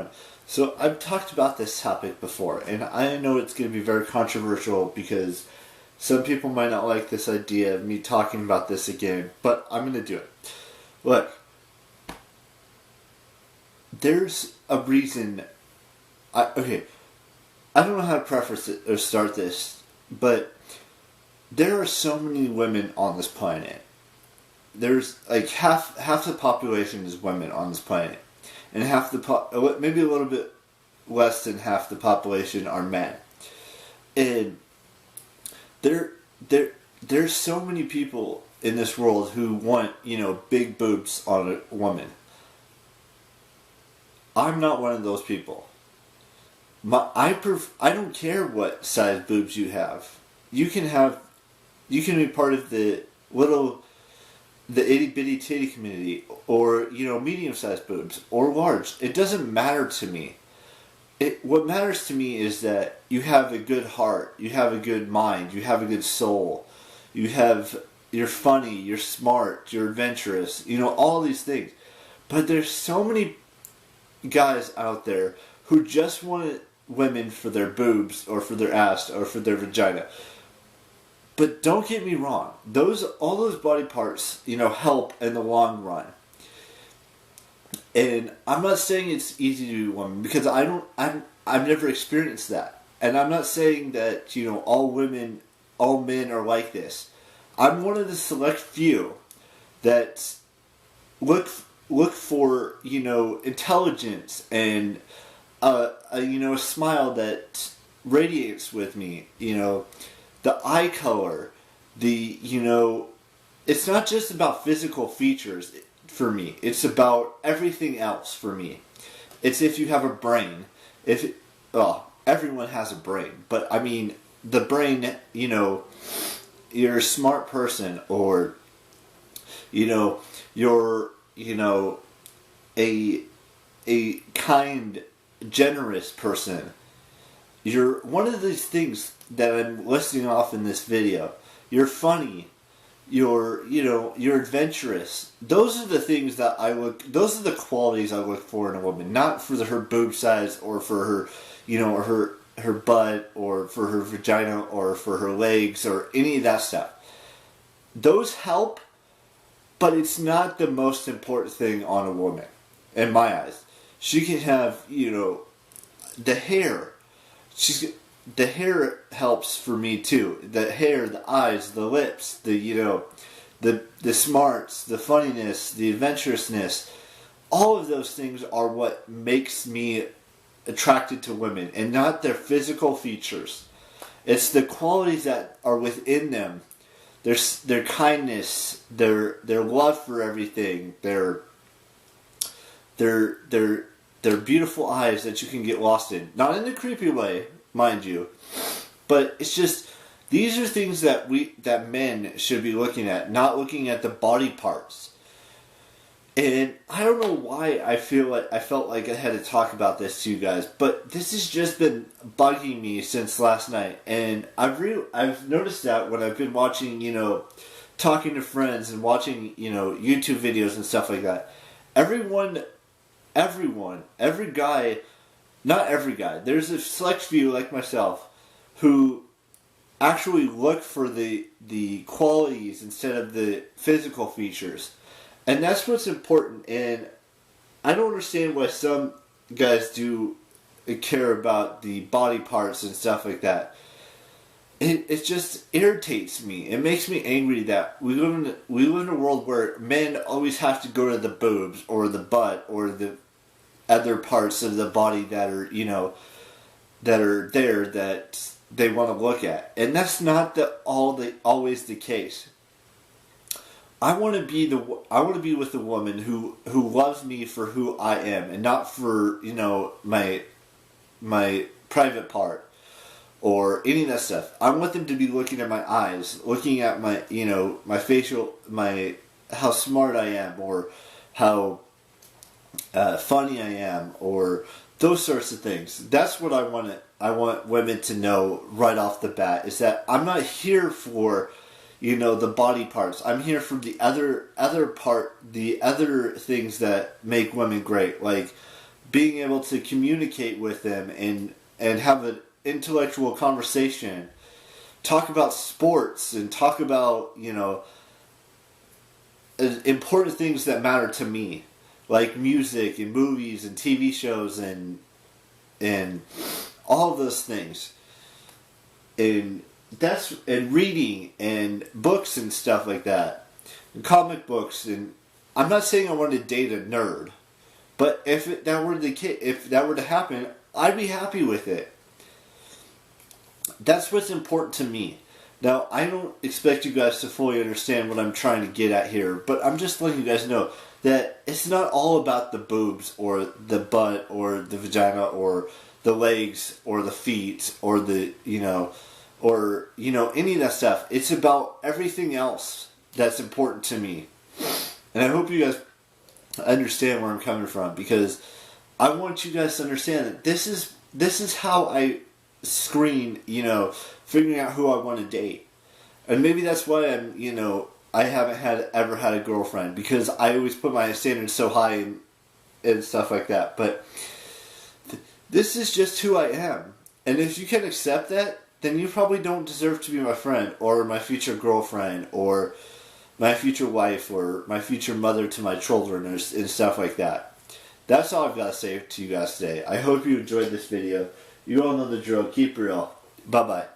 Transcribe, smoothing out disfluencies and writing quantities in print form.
everyone. So I've talked about this topic before, and I know it's going to be very controversial because some people might not like this idea of me talking about this again, but I'm going to do it. Look, there's a reason. I don't know how to preface it or start this, but there are so many women on this planet. There's like half the population is women on this planet, and maybe a little bit less than half the population are men. And there's so many people in this world who want, big boobs on a woman. I'm not one of those people. I don't care what size boobs you have. You can be part of the itty bitty titty community, or medium sized boobs or large. It doesn't matter to me. What matters to me is that you have a good heart, you have a good mind, you have a good soul, you're funny, you're smart, you're adventurous, all these things. But there's so many guys out there who just want women for their boobs or for their ass or for their vagina. But don't get me wrong, all those body parts, help in the long run. And I'm not saying it's easy to be a woman, because I've never experienced that. And I'm not saying that, all men are like this. I'm one of the select few that look for, intelligence and a smile that radiates with me, the eye color, it's not just about physical features for me. It's about everything else for me. It's if you have a brain. Everyone has a brain, but I mean, the brain, you're a smart person, or, you're, a kind, generous person. You're one of these things that I'm listing off in this video. You're funny. You're adventurous. Those are the things that those are the qualities I look for in a woman. Not for her boob size, or for her, or her butt, or for her vagina, or for her legs, or any of that stuff. Those help, but it's not the most important thing on a woman, in my eyes. She can have, the hair. The hair helps for me too. The hair, the eyes, the lips, the smarts, the funniness, the adventurousness. All of those things are what makes me attracted to women, and not their physical features. It's the qualities that are within them. Their kindness, their love for everything, their beautiful eyes that you can get lost in. Not in a creepy way, mind you. But it's just, these are things that men should be looking at, not looking at the body parts. And I don't know why I felt like I had to talk about this to you guys, but this has just been bugging me since last night. And I've noticed that when I've been watching, talking to friends and watching, YouTube videos and stuff like that. Every guy, not every guy, there's a select few like myself who actually look for the qualities instead of the physical features. And that's what's important. And I don't understand why some guys do care about the body parts and stuff like that. It just irritates me. It makes me angry that we live in a world where men always have to go to the boobs or the butt or the other parts of the body that are, that are there that they want to look at. And that's not always the case. I want to be with a woman who loves me for who I am, and not for, my private part or any of that stuff. I want them to be looking at my eyes, looking at my, my facial, how smart I am, or how funny I am, or those sorts of things. That's what I want women to know right off the bat, is that I'm not here for, the body parts. I'm here for the other things that make women great, like being able to communicate with them and have an intellectual conversation, talk about sports and talk about, you know, important things that matter to me, like music and movies and TV shows and all of those things. And reading and books and stuff like that. And comic books. And I'm not saying I want to date a nerd, but if that were to happen, I'd be happy with it. That's what's important to me. Now, I don't expect you guys to fully understand what I'm trying to get at here, but I'm just letting you guys know that it's not all about the boobs or the butt or the vagina or the legs or the feet or the, you know, or, you know, any of that stuff. It's about everything else that's important to me. And I hope you guys understand where I'm coming from, because I want you guys to understand that this is how I screen, you know, figuring out who I want to date. And maybe that's why I'm, you know, I haven't ever had a girlfriend, because I always put my standards so high and stuff like that. But this is just who I am. And if you can accept that, then you probably don't deserve to be my friend or my future girlfriend or my future wife or my future mother to my children and stuff like that. That's all I've got to say to you guys today. I hope you enjoyed this video. You all know the drill. Keep real. Bye-bye.